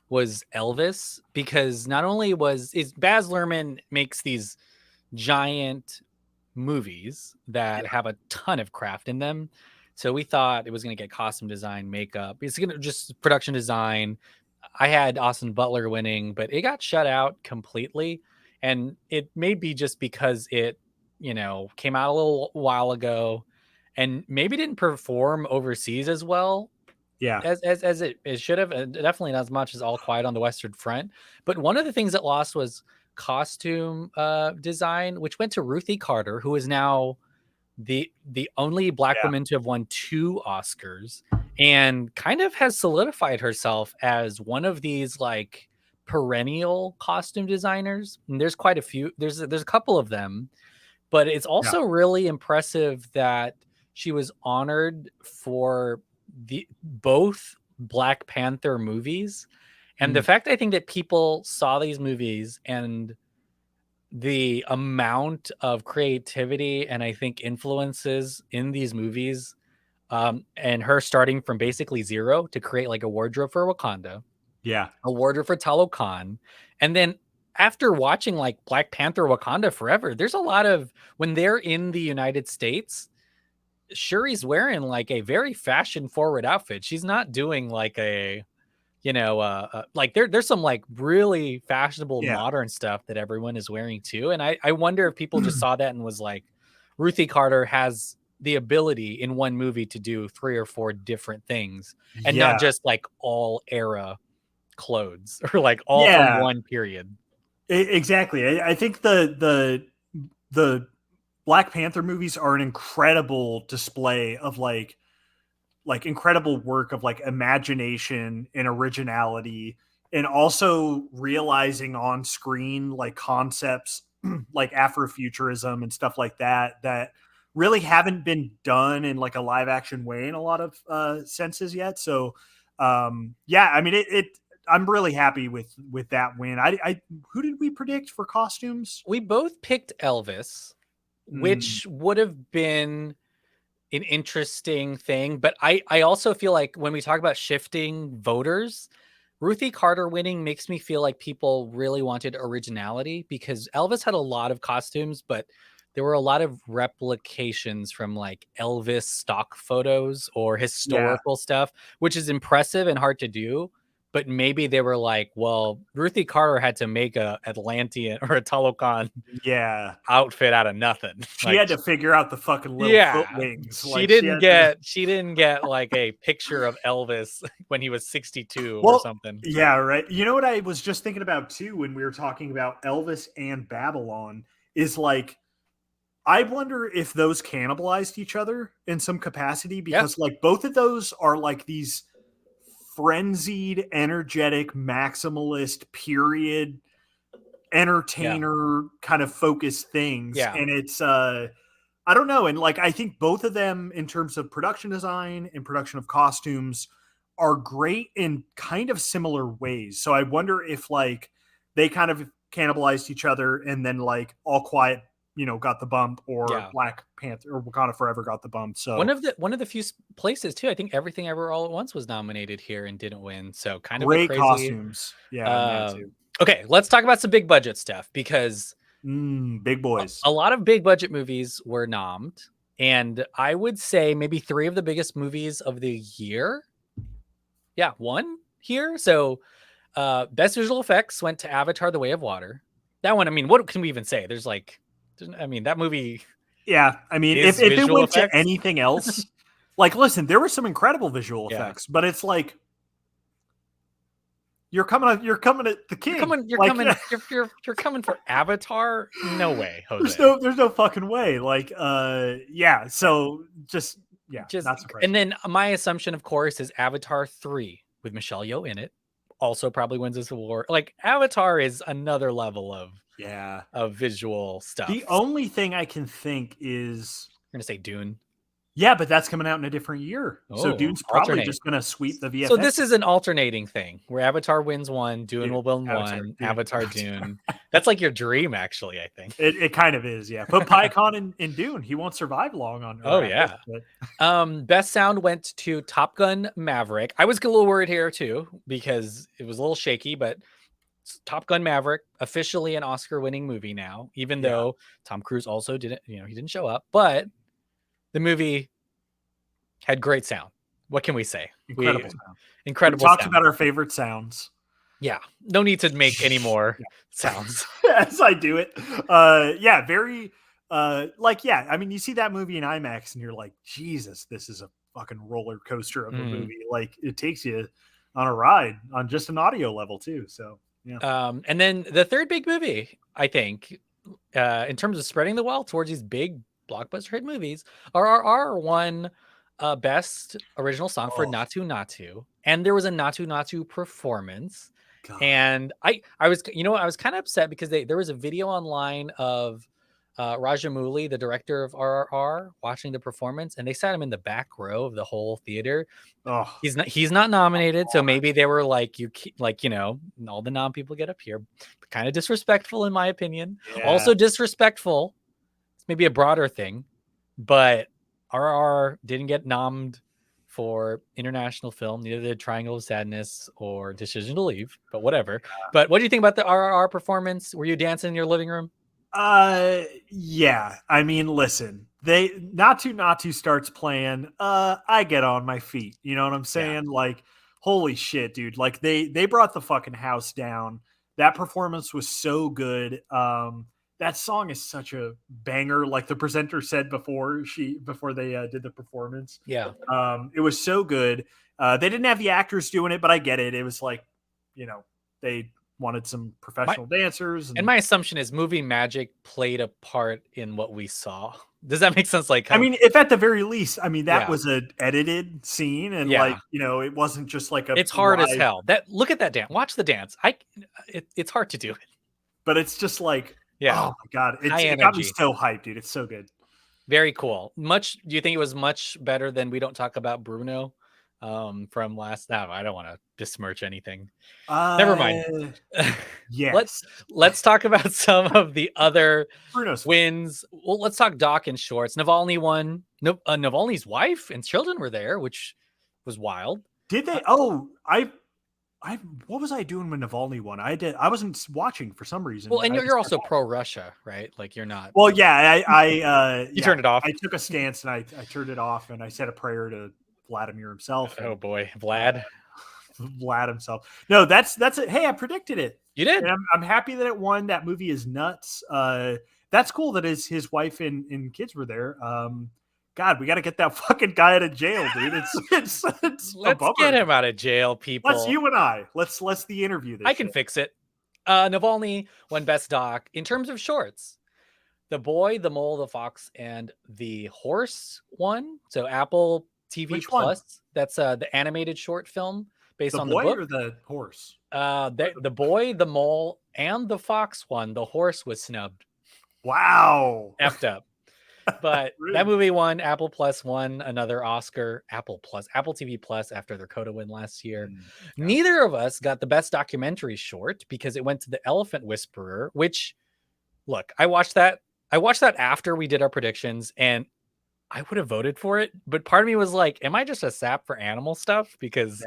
was Elvis, because not only is Baz Luhrmann makes these giant movies that have a ton of craft in them. So we thought it was going to get costume design, makeup. It's going to just production design. I had Austin Butler winning, but it got shut out completely. And it may be just because it, came out a little while ago and maybe didn't perform overseas as well Yeah, as it should have. Definitely not as much as All Quiet on the Western Front. But one of the things that lost was costume design, which went to Ruthie Carter, who is now the only black yeah, woman to have won 2 Oscars and kind of has solidified herself as one of these like perennial costume designers. And there's quite a few. There's a couple of them, but it's yeah. also really impressive that she was honored for the both Black Panther movies. And the Mm, fact I think that people saw these movies and the amount of creativity and I think influences in these movies, and her starting from basically zero to create like a wardrobe for Wakanda, yeah, a wardrobe for Talokan, and then after watching like Black Panther Wakanda Forever, there's a lot of when they're in the United States, Shuri's wearing like a very fashion forward outfit. She's not doing like a like there's some like really fashionable yeah. modern stuff that everyone is wearing too. And I wonder if people just saw that and was like, Ruthie Carter has the ability in one movie to do 3 or 4 different things and not Yeah, just like all era clothes or like all from yeah. one period. Exactly. I think the Black Panther movies are an incredible display of like incredible work of like imagination and originality, and also realizing on screen like concepts like Afrofuturism and stuff like that really haven't been done in like a live action way in a lot of senses yet. So yeah, I mean it I'm really happy with that win. I Who did we predict for costumes? We both picked Elvis, Mm, which would have been an interesting thing. But I also feel like when we talk about shifting voters, Ruthie Carter winning makes me feel like people really wanted originality because Elvis had a lot of costumes, but there were a lot of replications from like Elvis stock photos or yeah, historical stuff, which is impressive and hard to do. But maybe they were like, well, Ruthie Carter had to make a Atlantean or a Talokan yeah. outfit out of nothing. She Like had to figure out the fucking little foot yeah, wings. she Like she didn't had to. get she didn't get like a picture of Elvis when he was 62 or Well, something. yeah, right. You know what I was just thinking about too when we were talking about Elvis and Babylon is like I wonder if those cannibalized each other in some capacity Yeah, because like both of those are like these frenzied, energetic, maximalist period yeah, entertainer kind of focused things, yeah, and it's I don't know. And like, I think both of them, in terms of production design and production of costumes, are great in kind of similar ways. So I wonder if like they kind of cannibalized each other, and then like All Quiet, got the bump, or yeah. Black Panther or Wakanda Forever got the bump. One So of the few places too. I think Everything Ever All at Once was nominated here and didn't win. So kind of a great crazy. costumes, yeah, and that Um, too. okay, let's talk about some big budget stuff because Big boys. a lot of big budget movies were nommed, and I would say maybe 3 of the biggest movies of the year. Yeah, one here. So best visual effects went to Avatar: The Way of Water. That one, I mean, what can we even say? I mean, that movie Yeah, I mean, is if it visual went to effects. anything else, like, listen, there were some incredible visual Yeah, effects, but it's like you're coming at the you're king. coming, you're Like, coming, you're coming for Avatar. No way, there's Jose. no fucking way. Like, yeah. So just yeah, Just not and surprising. then my assumption, of course, is Avatar 3 with Michelle Yeoh in it. Also, probably wins this award. Like Avatar is another level Yeah. of visual The stuff. So only thing I can think is I'm gonna say Dune. Yeah, but that's coming out in a different year. So Oh, Dune's probably alternate. just going to sweep the VFX. So this is an alternating thing where Avatar wins one, Dune will win Avatar, one, Dune. Avatar, Dune. That's like your dream, actually, I think. It kind of is, yeah. Put Pycon in Dune. He won't survive long on Oh, Arrakis, yeah. but Best sound went to Top Gun Maverick. I was a little worried here too because it was a little shaky, but Top Gun Maverick officially an Oscar-winning movie now, even Yeah. though Tom Cruise also didn't, he didn't show up, but the movie had great sound. What can we say? incredible sound. We Incredible talked sound. about our favorite sounds. Yeah, no need to make any more sounds. As I do it. Yeah, very I mean, you see that movie in IMAX and you're like, Jesus, this is a fucking roller coaster of a movie. Like it takes you on a ride on just an audio level too. So yeah. And then the third big movie, I think, in terms of spreading the wealth towards these big blockbuster hit movies, RRR won best original song for Oh. Natu Natu, and there was a Natu Natu performance. God. And I was, I was kind of upset because there was a video online of Rajamouli, the director of RRR, watching the performance, and they sat him in the back row of the whole theater. Oh, He's not nominated, so maybe they were like, all the nom people get up here. Kind of disrespectful, in my opinion. yeah. Also disrespectful. It's maybe a broader thing, but RR didn't get nommed for international film. Neither did Triangle of Sadness or Decision to Leave, but whatever. Yeah. But what do you think about the RRR performance? Were you dancing in your living room? Yeah. I mean, listen, Natu starts playing. I get on my feet. You know what I'm saying? Yeah. Like, holy shit, dude. Like they brought the fucking house down. That performance was so good. That song is such a banger. Like the presenter said before they did the performance. Yeah. It was so good. They didn't have the actors doing it, but I get it. It was like, they wanted some professional dancers. And my assumption is movie magic played a part in what we saw. Does that make sense? Like, I mean, if at the very least, I mean, that Yeah. was an edited scene, and Yeah. it wasn't just like a. It's hard as live- hell. Look at that dance. Watch the dance. It's hard to do it. But it's just like, Yeah. oh my god, High it got me energy. so hyped, dude. It's so good. Very cool. Do you think it was much better than We Don't Talk About Bruno from last? No, I don't want to besmirch anything. Never mind. Yes. Let's talk about some of the other Bruno's wins. Well, let's talk doc and shorts. Navalny won. Navalny's wife and children were there, which was wild. Did they? What was I doing when Navalny won? I wasn't watching for some reason. Well, and you're also pro Russia, right? Like you're not. Well, yeah, You turned it off. I took a stance and I turned it off, and I said a prayer to Vladimir himself. Oh boy, Vlad. Vlad himself. No, that's it. Hey, I predicted it. You did. And I'm happy that it won. That movie is nuts. That's cool that his wife and kids were there. God, we got to get that fucking guy out of jail, dude. It's Let's get him out of jail, people. Let's you and I. Let's the interview this. I can fix it. Navalny won best doc in terms of shorts. The Boy, the Mole, the Fox, and the Horse won. So Apple TV Which Plus. one? That's the animated short film based The on boy the book. or the horse? The Boy, the Mole, and the Fox won. The Horse was snubbed. Wow. Effed up. But that movie won. Apple Plus won another Oscar. Apple TV Plus after their Coda win last year. Neither of us got the best documentary short because it went to The Elephant Whisperer, which, look, I watched that after we did our predictions, and I would have voted for it. But part of me was like, am I just a sap for animal stuff? Because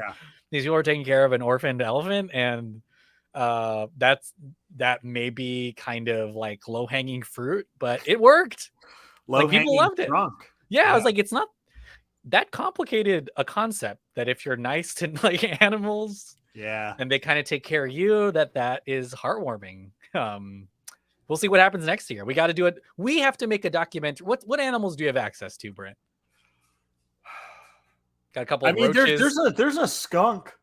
these people are taking care of an orphaned elephant, and that may be kind of like low-hanging fruit, but it worked. Like people loved it. Yeah, I was like, it's not that complicated a concept that if you're nice to like animals, and they kind of take care of you, that is heartwarming. We'll see what happens next year. We got to do it. We have to make a documentary. What animals do you have access to, Brent? Got a couple of roaches. There's a skunk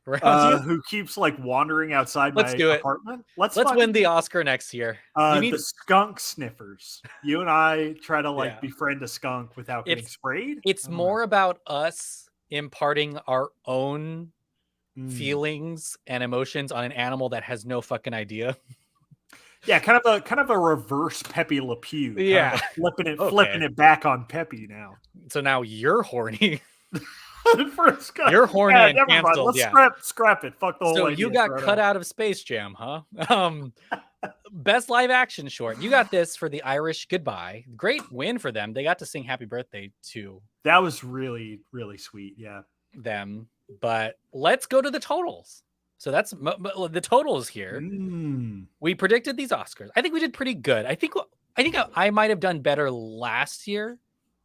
who keeps like wandering outside my apartment. Let's win the Oscar next year. The skunk sniffers. You and I try to befriend a skunk without getting sprayed. It's more about us imparting our own feelings and emotions on an animal that has no fucking idea. Yeah, kind of a reverse Pepe Le Pew. Kind Yeah. of flipping Okay. it back on Pepe now. So now you're horny. First guy. You're horny Yeah, and never mind. canceled. Let's Yeah. scrap it. Fuck the whole So you idea. got Throw it cut out. out of Space Jam, huh? Best live action short. You got this for the Irish Goodbye. Great win for them. They got to sing Happy Birthday to That was really, really sweet. Yeah. them. But let's go to the totals. So that's the totals here. We predicted these Oscars. I think we did pretty good. I think I might have done better last year,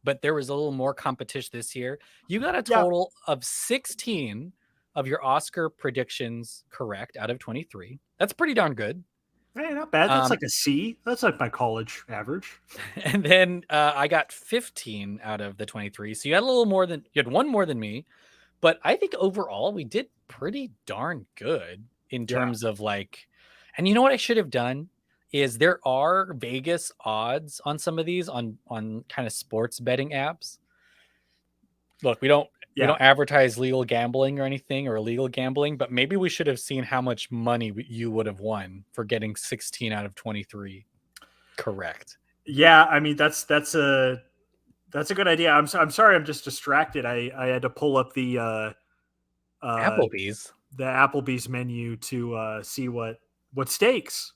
but there was a little more competition this year. You got a total of 16 of your Oscar predictions correct out of 23. That's pretty darn good. Hey, not bad. That's like a C. That's like my college average. And then I got 15 out of the 23. So you had you had one more than me. But I think overall we did pretty darn good in terms of like, and you know what I should have done is there are Vegas odds on some of these on kind of sports betting apps. Look, we don't advertise legal gambling or anything or illegal gambling, but maybe we should have seen how much money you would have won for getting 16 out of 23 correct. Yeah, I mean that's a good idea. I'm sorry, I'm just distracted. I had to pull up the Applebee's menu to see what steaks.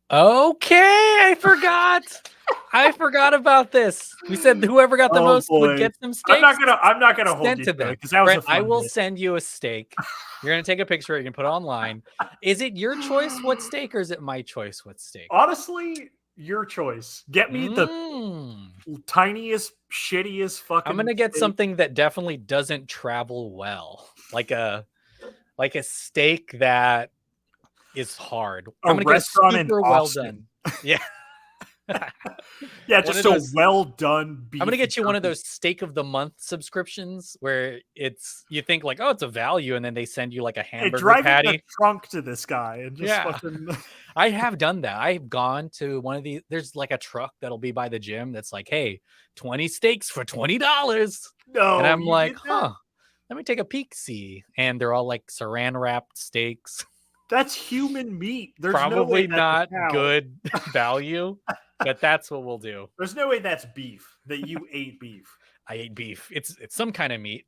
Okay, I forgot. I forgot about this. We said whoever got the most would get some steaks. I'm not gonna hold you to it because that was Brent, I will send you a steak. You're gonna take a picture. You can put it online. Is it your choice what steak, or is it my choice what steak? Honestly, your choice. Get me the tiniest, shittiest fucking. I'm gonna get steak. something that definitely doesn't travel well, like a steak that is hard. I'm gonna get super well done. Yeah. Yeah, just a well done beef. I'm gonna get you one of those steak of the month subscriptions where you think like, oh, it's a value, and then they send you like a hamburger patty. The trunk to this guy and just fucking. I have done that. I've gone to one of these. There's like a truck that'll be by the gym that's like, hey, 20 steaks for $20. No, and I'm like, huh. Let me take a peek, see. And they're all like saran wrapped steaks. That's human meat. There's probably not good value, but that's what we'll do. There's no way that's beef, that you ate beef. I ate beef. It's some kind of meat.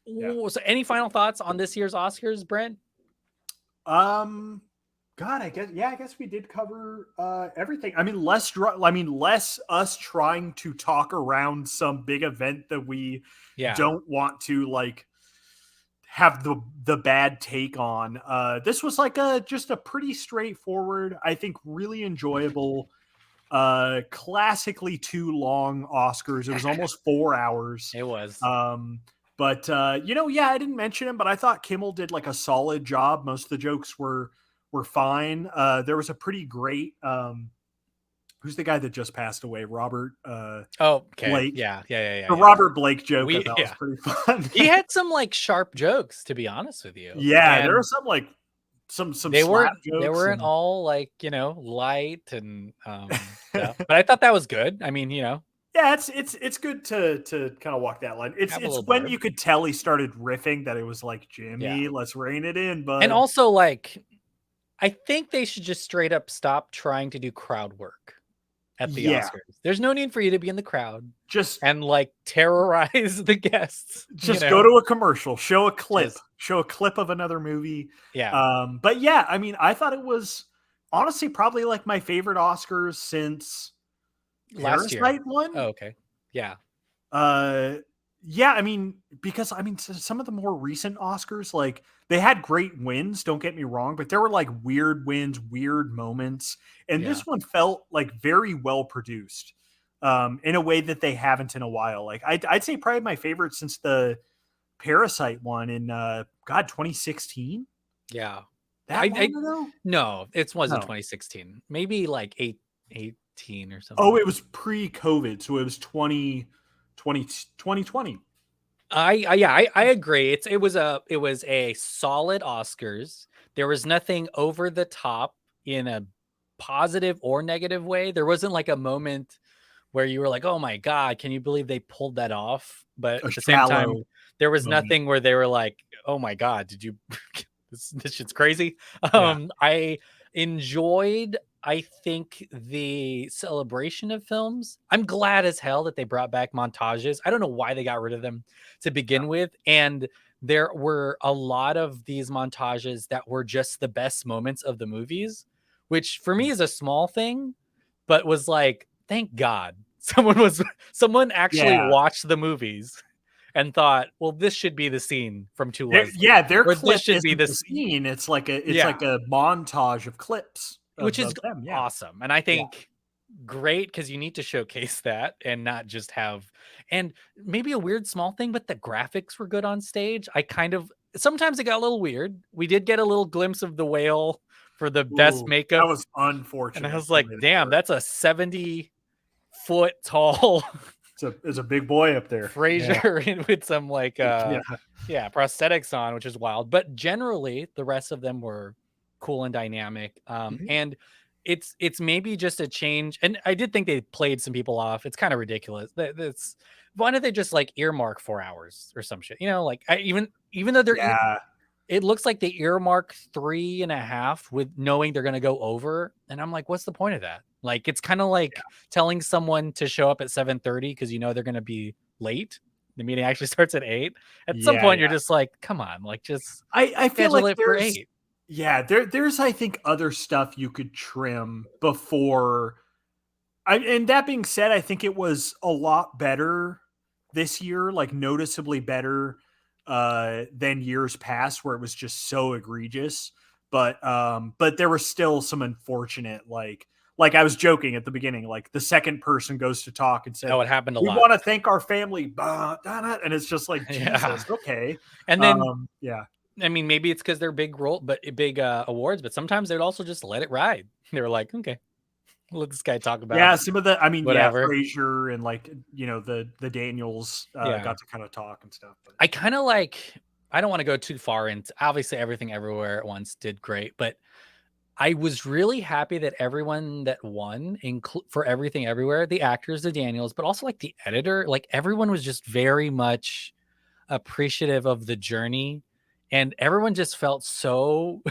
Yeah. So any final thoughts on this year's Oscars, Brent? God, I guess we did cover everything. I mean, less us trying to talk around some big event that we don't want to like have the bad take on. This was like just a pretty straightforward, I think really enjoyable, classically too long Oscars. It was almost 4 hours. It was. But I didn't mention him, but I thought Kimmel did like a solid job. Most of the jokes were fine. There was a pretty great who's the guy that just passed away? Robert Blake. Yeah. The Robert Blake joke I thought was pretty fun. He had some like sharp jokes, to be honest with you. Yeah, there were some like some they weren't all like, light and stuff. But I thought that was good. I mean, yeah, it's good to kind of walk that line. It's when you could tell he started riffing that it was like, Jimmy, let's rein it in. But and also like I think they should just straight up stop trying to do crowd work at the Oscars. There's no need for you to be in the crowd and like terrorize the guests. Just go to a commercial, show a clip of another movie. Yeah. But yeah, I mean, I thought it was honestly probably like my favorite Oscars since last year. One. Oh, okay. Yeah. Yeah, I mean, because some of the more recent Oscars, like they had great wins, don't get me wrong, but there were like weird wins, weird moments. And this one felt like very well produced in a way that they haven't in a while. Like I'd say probably my favorite since the Parasite one in 2016. Yeah. No, it wasn't 2016. Maybe like 18 or something. Oh, it was pre-COVID, so it was 2020. I agree. It was a solid Oscars. There was nothing over the top in a positive or negative way. There wasn't like a moment where you were like, "Oh my god, can you believe they pulled that off?" But at the same time, there was nothing where they were like, "Oh my god, did you this shit's crazy." I enjoyed I think the celebration of films, I'm glad as hell that they brought back montages. I don't know why they got rid of them to begin with. And there were a lot of these montages that were just the best moments of the movies, which for me is a small thing, but was like, thank God someone actually Yeah. watched the movies and thought, well, this should be the scene from To Leslie, Their or this clip should be isn't the this. scene. It's Yeah, like a montage of clips which is of them. Yeah. awesome. And I Yeah. think great, because you need to showcase that and not just have, and maybe a weird small thing, but the graphics were good on stage. I kind of, sometimes it got a little weird. We did get a little glimpse of the whale for the best Ooh, that makeup, was and I unfortunate was the like, way they damn, were. that's a 70-foot tall It's a big boy up there. Yeah. Fraser with some like Yeah. yeah, prosthetics on, which is wild. But generally the rest of them were cool and dynamic. Mhm. And it's maybe just a change. And I did think they played some people off. It's kind of ridiculous. That's, why don't they just like earmark 4 hours or some shit? You know, like even though they're Yeah. it looks like they earmark 3.5 with knowing they're gonna go over. And I'm like, what's the point of that? Like, it's kind of like telling someone to show up at 7:30 because you know they're gonna be late. The meeting actually starts at 8. At some Yeah. point, you're Yeah. just like, come on, like just I feel schedule like it for 8. there's I think other stuff you could trim before. And that being said, I think it was a lot better this year, like noticeably better than years past where it was just so egregious. But there was still some unfortunate, like I was joking at the beginning, like the second person goes to talk and said, Oh, it happened a "We lot. want to thank our family," and it's just like, Yeah. Jesus, okay. And then Yeah. I mean, maybe it's because they're big role, but big awards, but sometimes they'd also just let it ride. They were like, okay, let this guy talk about Yeah, some of the I mean, yeah, whatever. Frasier and like, the Daniels Yeah. got to kind of talk and stuff. But I kind of like, I don't want to go too far into, obviously Everything Everywhere at Once did great, but I was really happy that everyone that won for Everything Everywhere, the actors, the Daniels, but also like the editor, like everyone was just very much appreciative of the journey, and everyone just felt so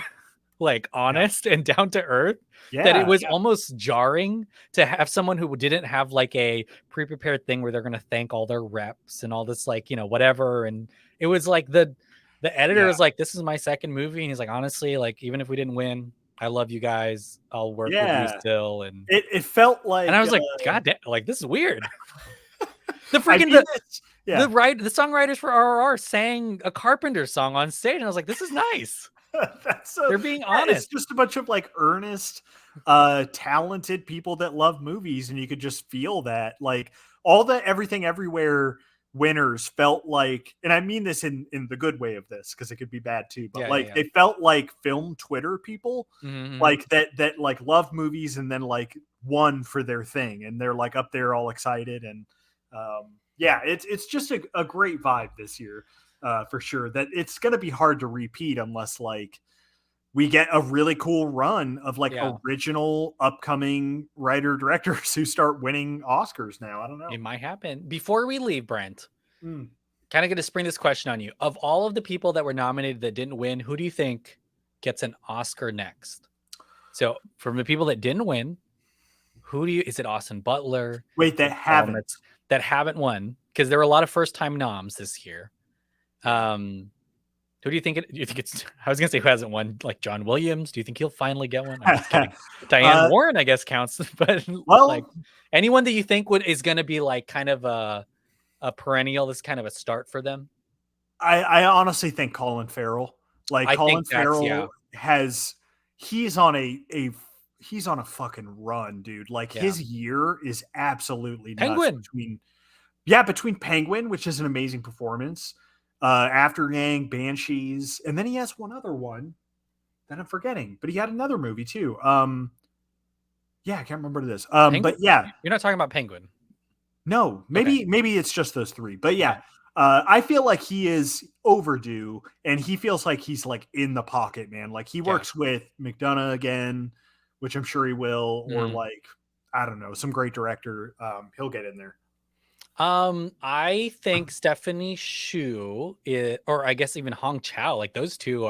like yeah, honest and down to earth that it yeah, was yeah, almost jarring to have someone who didn't have like a pre-prepared thing where they're going to thank all their reps and all this, like, you know, whatever. And it was like the editor yeah, was like, this is my second movie, and he's like, honestly, like, even if we didn't win, I love you guys, I'll work with you yeah. still. And It felt I like was like, god damn, like, this is weird. The I freaking mean this. Yeah, the songwriters for RRR sang a Carpenter song on stage, and I was like, this is nice. that's so. They're being Yeah, it's honest. just a bunch of like earnest, talented people that love movies, and you could just feel that. Like all the Everything Everywhere winners felt like, and I mean this in the good way of this because it could be bad too, but Yeah, like yeah, they felt like film Twitter people, yeah. Mhm. like that like love movies and then like won for their thing, and they're like up there all excited. And yeah, it's just a great vibe this year, for sure. That it's going to be hard to repeat unless like we get a really cool run of like Yeah. original upcoming writer directors who start winning Oscars now. I don't know. It might happen. Before we leave, Brent, Mm. kind of going to spring this question on you. Of all of the people that were nominated that didn't win, who do you think gets an Oscar next? So, from the people that didn't win, who do you, is it Austin Butler? Wait, Is that it Paul haven't. Metz, that haven't won? Because there were a lot of first time noms this year. Yeah. Who do you think do you think it's, I was going to say who hasn't won, like John Williams? Do you think he'll finally get one? I'm just kidding. Diane uh, Warren, I guess, counts, but like well, anyone that you think is going to be like kind of a perennial, this kind of a start for them. I honestly think Colin Farrell. Like I Colin think that's, Farrell yeah, has he's on he's on a fucking run, dude. Like yeah. his year is absolutely nuts Penguin. between Penguin, which is an amazing performance, After Yang, Banshees, and then he has one other one that I'm forgetting, but he had another movie too. Yeah, I can't remember what it is. But Penguin. yeah, You're not talking about Penguin. no, Okay. maybe it's just those three. But Yeah. yeah, I feel like he is overdue, and he feels like he's like in the pocket, man. Like he Yeah. works with McDonough again, which I'm sure he will, or Mhm. like I don't know, some great director. He'll get in there. I think Stephanie Shu, or I guess even Hong Chao, like those two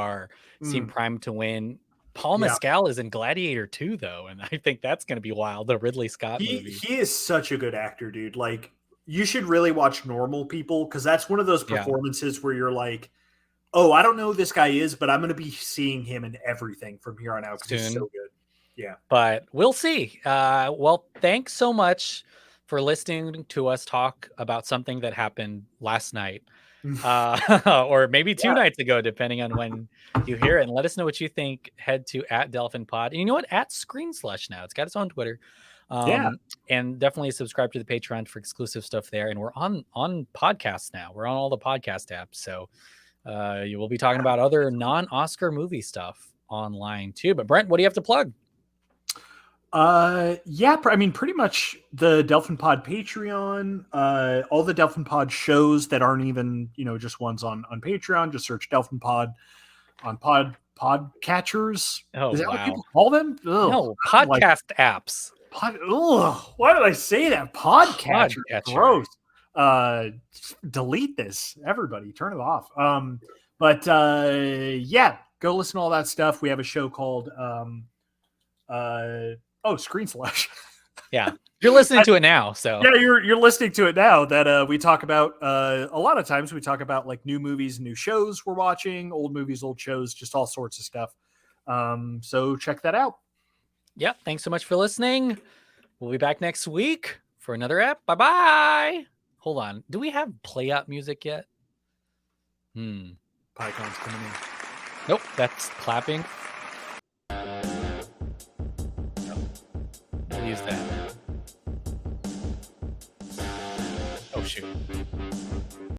seem Mm, primed to win. Paul Yeah. Mescal is in Gladiator 2, though, and I think that's going to be wild. The Ridley Scott He movie. he is such a good actor, dude. Like, you should really watch Normal People, because that's one of those Yeah. performances where you're like, oh, I don't know who this guy is, but I'm going to be seeing him in everything from here on out because he's so Soon. good. Yeah. But we'll see. Well, thanks so much for listening to us talk about something that happened last night. Or maybe 2 Yeah. nights ago, depending on when you hear it. And let us know what you think. Head to @DelphinPod. And you know what? @ScreenSlush now. It's got its own Twitter. Yeah. And definitely subscribe to the Patreon for exclusive stuff there. And we're on podcasts now. We're on all the podcast apps. So you will be talking about other non-Oscar movie stuff online too. But Brent, what do you have to plug? Yeah, I mean, pretty much the Delphin Pod Patreon, all the Delphin Pod shows that aren't even, just ones on Patreon. Just search Delphin Pod on podcatchers. Oh, Is that what wow. people call them? Ugh. No, podcast apps. Why did I say that? Podcatcher. Podcatcher. Gross. Delete this. Everybody, turn it off. But yeah, go listen to all that stuff. We have a show called Screen Slash. Yeah, you're listening to it now, so yeah, you're listening to it now. That we talk about a lot of times. We talk about like new movies, new shows we're watching, old movies, old shows, just all sorts of stuff. So check that out. Yep. Thanks so much for listening. We'll be back next week for another app. Bye bye. Hold on. Do we have play out music yet? PyCon's coming in. Nope. That's clapping. We'll use that.